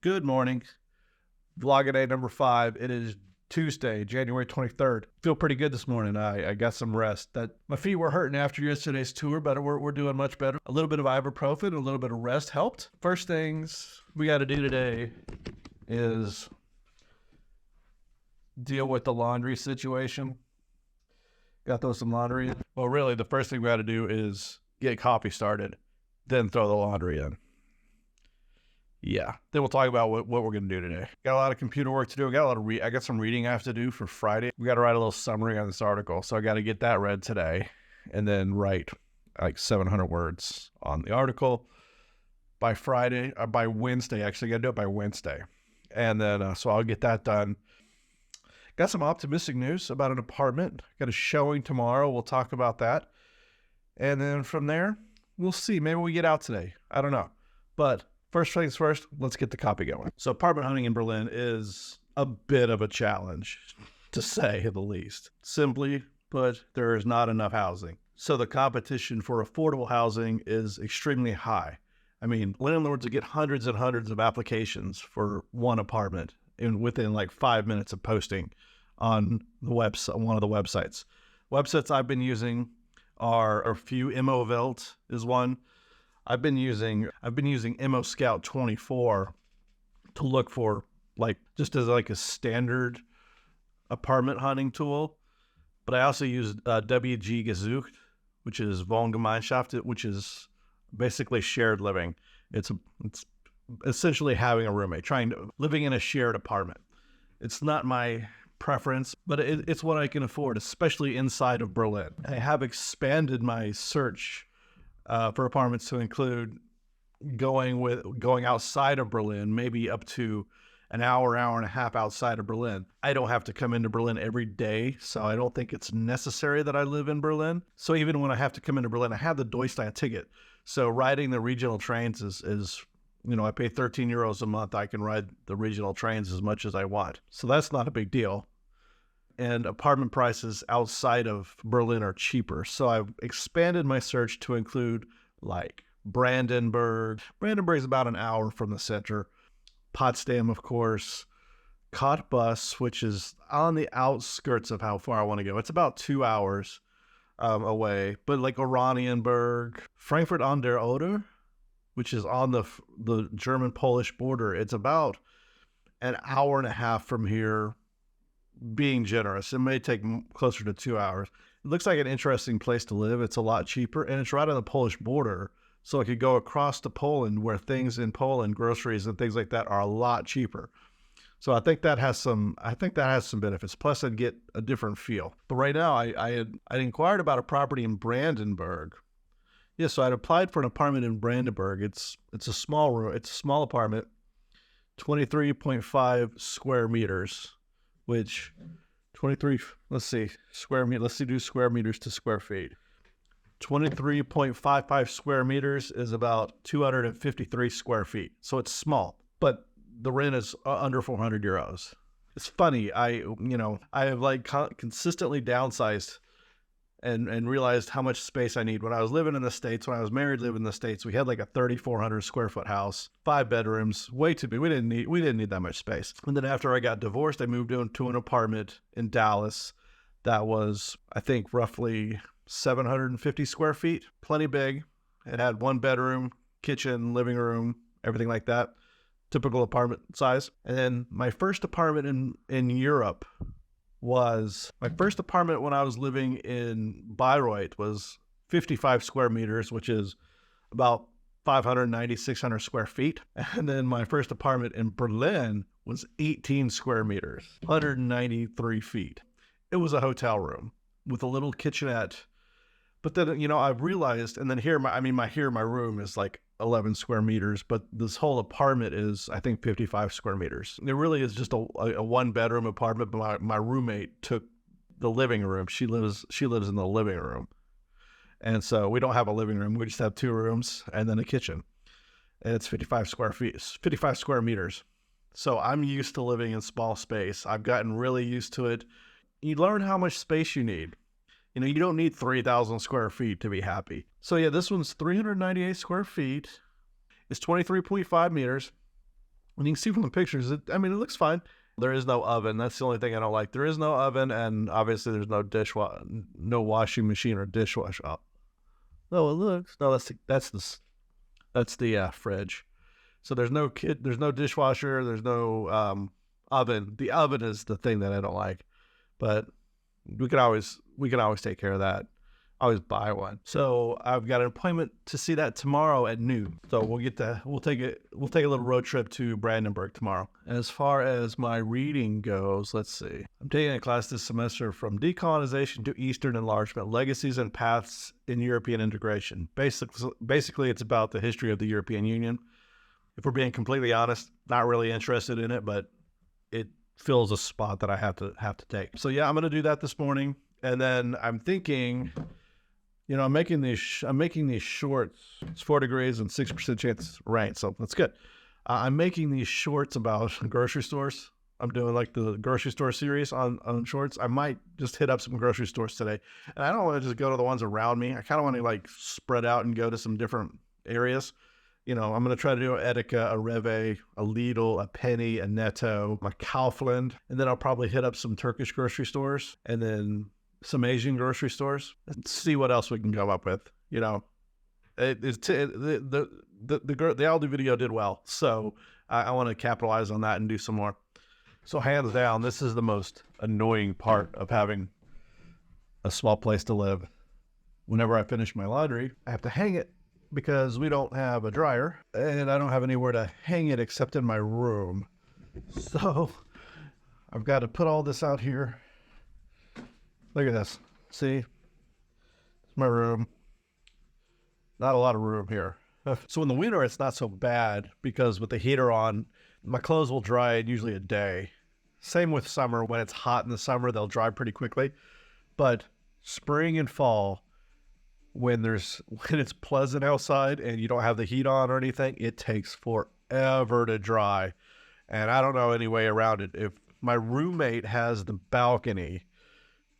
Good morning. Vlog-a-day number 5. It is Tuesday, January 23rd. Feel pretty good this morning. I got some rest. My feet were hurting after yesterday's tour, but we're doing much better. A little bit of ibuprofen, a little bit of rest helped. First things we got to do today is deal with the laundry situation. Got to throw some laundry in. Well, really, the first thing we got to do is get coffee started, then throw the laundry in. Yeah. Then we'll talk about what we're going to do today. Got a lot of computer work to do. I got some reading I have to do for Friday. We got to write a little summary on this article. So I got to get that read today and then write like 700 words on the article by Friday, by Wednesday. Actually, I got to do it by Wednesday. And then, so I'll get that done. Got some optimistic news about an apartment. Got a showing tomorrow. We'll talk about that. And then from there, we'll see. Maybe we get out today. I don't know. But first things first, let's get the copy going. So apartment hunting in Berlin is a bit of a challenge, to say the least. Simply put, there is not enough housing. So the competition for affordable housing is extremely high. I mean, landlords will get hundreds and hundreds of applications for one apartment within like 5 minutes of posting on the one of the websites. Websites I've been using are a few. Immowelt is one. I've been using Immo Scout 24 to look for just as a standard apartment hunting tool. But I also use WG Gesucht, which is Wohngemeinschaft, which is basically shared living. It's essentially having a roommate, living in a shared apartment. It's not my preference, but it's what I can afford, especially inside of Berlin. I have expanded my search for apartments to include going outside of Berlin, maybe up to an hour and a half outside of Berlin. I don't have to come into Berlin every day, so I don't think it's necessary that I live in Berlin. So even when I have to come into Berlin, I have the Deutschland ticket. So riding the regional trains is I pay 13 euros a month. I can ride the regional trains as much as I want. So that's not a big deal. And apartment prices outside of Berlin are cheaper. So I've expanded my search to include like Brandenburg. Brandenburg is about an hour from the center. Potsdam, of course. Cottbus, which is on the outskirts of how far I want to go. It's about 2 hours away. But like Oranienburg, Frankfurt an der Oder, which is on the German-Polish border. It's about an hour and a half from here. Being generous, it may take closer to 2 hours. It looks like an interesting place to live. It's a lot cheaper, and it's right on the Polish border, so I could go across to Poland, where things in Poland, groceries and things like that, are a lot cheaper. So I think that has some benefits. Plus, I'd get a different feel. But right now, I inquired about a property in Brandenburg. Yeah, so I'd applied for an apartment in Brandenburg. It's a small room. It's a small apartment, 23.5 square meters. Which 23, let's see, do square meters to square feet. 23.55 square meters is about 253 square feet. So it's small, but the rent is under 400 euros. It's funny. I have consistently downsized and realized how much space I need. When I was living in the States, when I was married, living in the States, we had like a 3,400 square foot house, 5 bedrooms, way too big. We didn't need that much space. And then after I got divorced, I moved into an apartment in Dallas that was, I think, roughly 750 square feet, plenty big. It had 1 bedroom, kitchen, living room, everything like that. Typical apartment size. And then my first apartment in Europe my first apartment when I was living in Bayreuth was 55 square meters, which is about 590, 600 square feet. And then my first apartment in Berlin was 18 square meters, 193 feet. It was a hotel room with a little kitchenette. But then, I've realized, and then my room is like 11 square meters, but this whole apartment is, I think, 55 square meters. It really is just a 1-bedroom apartment, but my roommate took the living room. She lives in the living room. And so we don't have a living room. We just have 2 rooms and then a kitchen. And it's 55 square meters. So I'm used to living in small space. I've gotten really used to it. You learn how much space you need. You don't need 3,000 square feet to be happy. So yeah, this one's 398 square feet. It's 23.5 meters. And you can see from the pictures, it looks fine. There is no oven. That's the only thing I don't like. There is no oven, and obviously there's no washing machine or dishwasher. No, it looks. No, that's the fridge. So there's no dishwasher. There's no oven. The oven is the thing that I don't like, but we can always take care of that. Always buy one. So I've got an appointment to see that tomorrow at noon. So we'll take a little road trip to Brandenburg tomorrow. As far as my reading goes, let's see. I'm taking a class this semester from Decolonization to Eastern Enlargement, Legacies and Paths in European Integration. Basically, it's about the history of the European Union. If we're being completely honest, not really interested in it, but it fills a spot that I have to take. So yeah, I'm going to do that this morning. And then I'm thinking, I'm making these shorts. It's 4 degrees and 6% chance of rain, so that's good. I'm making these shorts about grocery stores. I'm doing like the grocery store series on shorts. I might just hit up some grocery stores today. And I don't want to just go to the ones around me. I kind of want to like spread out and go to some different areas. I'm going to try to do an Edeka, a Rewe, a Lidl, a Penny, a Netto, a Kaufland. And then I'll probably hit up some Turkish grocery stores and then some Asian grocery stores and see what else we can come up with. The Aldi video did well, so I want to capitalize on that and do some more. So hands down, this is the most annoying part of having a small place to live. Whenever I finish my laundry, I have to hang it because we don't have a dryer and I don't have anywhere to hang it except in my room. So I've got to put all this out here. Look at this. See? It's my room. Not a lot of room here. So in the winter, it's not so bad because with the heater on, my clothes will dry in usually a day. Same with summer. When it's hot in the summer, they'll dry pretty quickly. But spring and fall, when it's pleasant outside and you don't have the heat on or anything, it takes forever to dry. And I don't know any way around it. If my roommate has the balcony,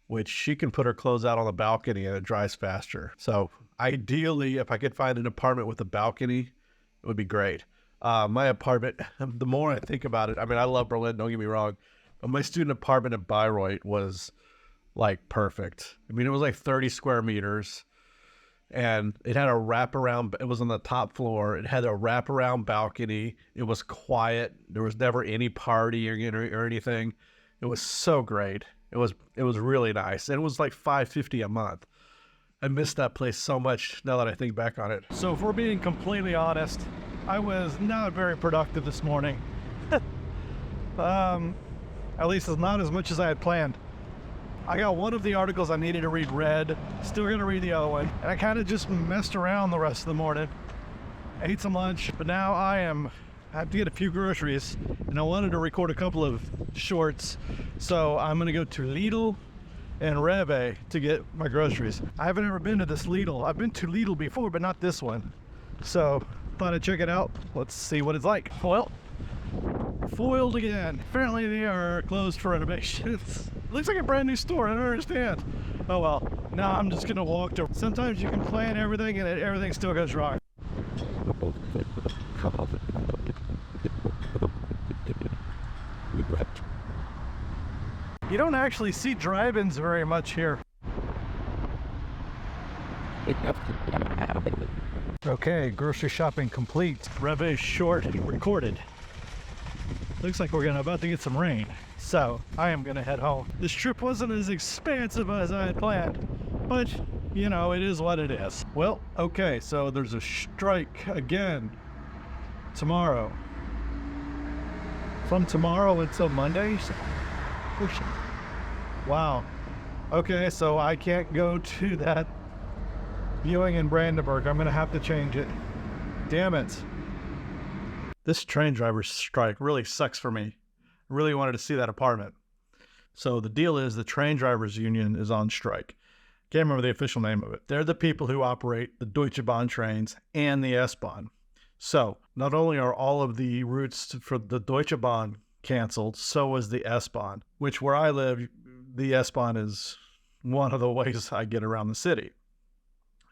which she can put her clothes out on the balcony and it dries faster. So ideally, if I could find an apartment with a balcony, it would be great. My apartment, the more I think about it, I love Berlin, don't get me wrong, but my student apartment in Bayreuth was like perfect. It was like 30 square meters and it had a wraparound, it was on the top floor. It had a wraparound balcony. It was quiet. There was never any partying or anything. It was so great. It was really nice. And it was like $550 a month. I miss that place so much now that I think back on it. So if we're being completely honest, I was not very productive this morning. At least it's not as much as I had planned. I got one of the articles I needed to read read, still gonna read the other one. And I kind of just messed around the rest of the morning. Ate some lunch, but now I have to get a few groceries and I wanted to record a couple of shorts. So I'm gonna go to Lidl and Rewe to get my groceries. I haven't ever been to this Lidl. I've been to Lidl before, but not this one. So thought I'd check it out. Let's see what it's like. Well, foiled again. Apparently they are closed for renovations. Looks like a brand new store, I don't understand. Oh well, now I'm just gonna walk to. Sometimes you can plan everything and everything still goes wrong. You don't actually see drive-ins very much here. Okay, grocery shopping complete. Rewe short recorded. Looks like we're about to get some rain. So I am gonna head home. This trip wasn't as expansive as I had planned, but it is what it is. Well, okay, so there's a strike again tomorrow. From tomorrow until Monday? Wow. Okay, so I can't go to that viewing in Brandenburg. I'm gonna have to change it. Damn it. This train driver strike really sucks for me. I really wanted to see that apartment. So the deal is the train drivers union is on strike. Can't remember the official name of it. They're the people who operate the Deutsche Bahn trains and the S-Bahn. So not only are all of the routes for the Deutsche Bahn canceled, so is the S-Bahn, which where I live, the S-Bahn is one of the ways I get around the city.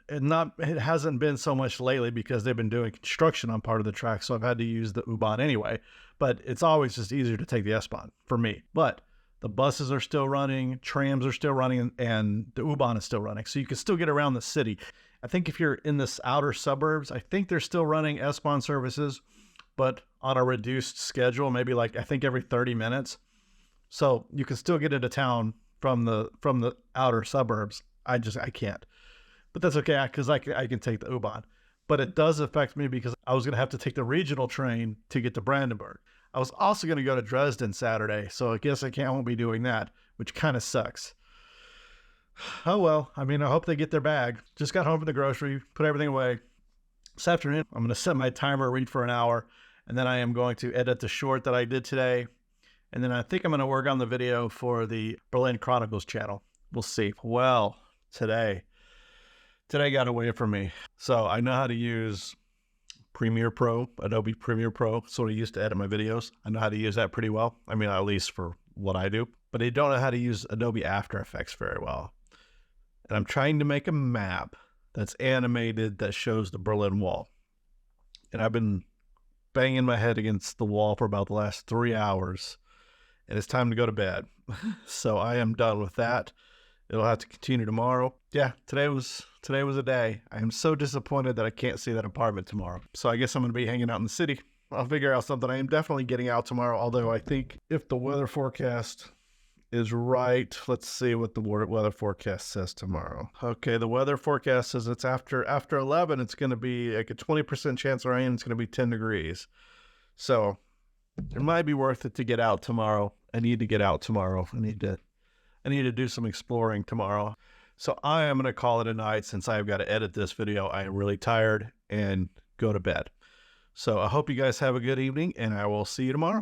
It hasn't been so much lately because they've been doing construction on part of the track, so I've had to use the U-Bahn anyway. But it's always just easier to take the S-Bahn for me. But the buses are still running, trams are still running, and the U-Bahn is still running. So you can still get around the city. I think if you're in this outer suburbs, I think they're still running S-Bahn services, but on a reduced schedule, maybe like I think every 30 minutes. So you can still get into town from the outer suburbs. I can't. But that's okay because I can take the U-Bahn. But it does affect me because I was going to have to take the regional train to get to Brandenburg. I was also going to go to Dresden Saturday, so I guess I won't be doing that, which kind of sucks. Oh well, I mean, I hope they get their bag. Just got home from the grocery, put everything away. This afternoon, I'm going to set my timer, read for an hour, and then I am going to edit the short that I did today. And then I think I'm going to work on the video for the Berlin Chronicles channel. We'll see. Well, today got away from me. So I know how to use Premiere Pro, Adobe Premiere Pro. That's what I used to edit my videos. I know how to use that pretty well. I mean, at least for what I do. But I don't know how to use Adobe After Effects very well. And I'm trying to make a map that's animated that shows the Berlin Wall. And I've been banging my head against the wall for about the last 3 hours. And it's time to go to bed. So I am done with that. It'll have to continue tomorrow. Yeah, today was a day. I am so disappointed that I can't see that apartment tomorrow. So I guess I'm going to be hanging out in the city. I'll figure out something. I am definitely getting out tomorrow, although I think if the weather forecast is right, let's see what the weather forecast says tomorrow. Okay, the weather forecast says it's after 11, it's going to be like a 20% chance of rain. It's going to be 10 degrees. So it might be worth it to get out tomorrow. I need to get out tomorrow. I need to do some exploring tomorrow. So I am going to call it a night since I've got to edit this video. I am really tired and go to bed. So I hope you guys have a good evening, and I will see you tomorrow.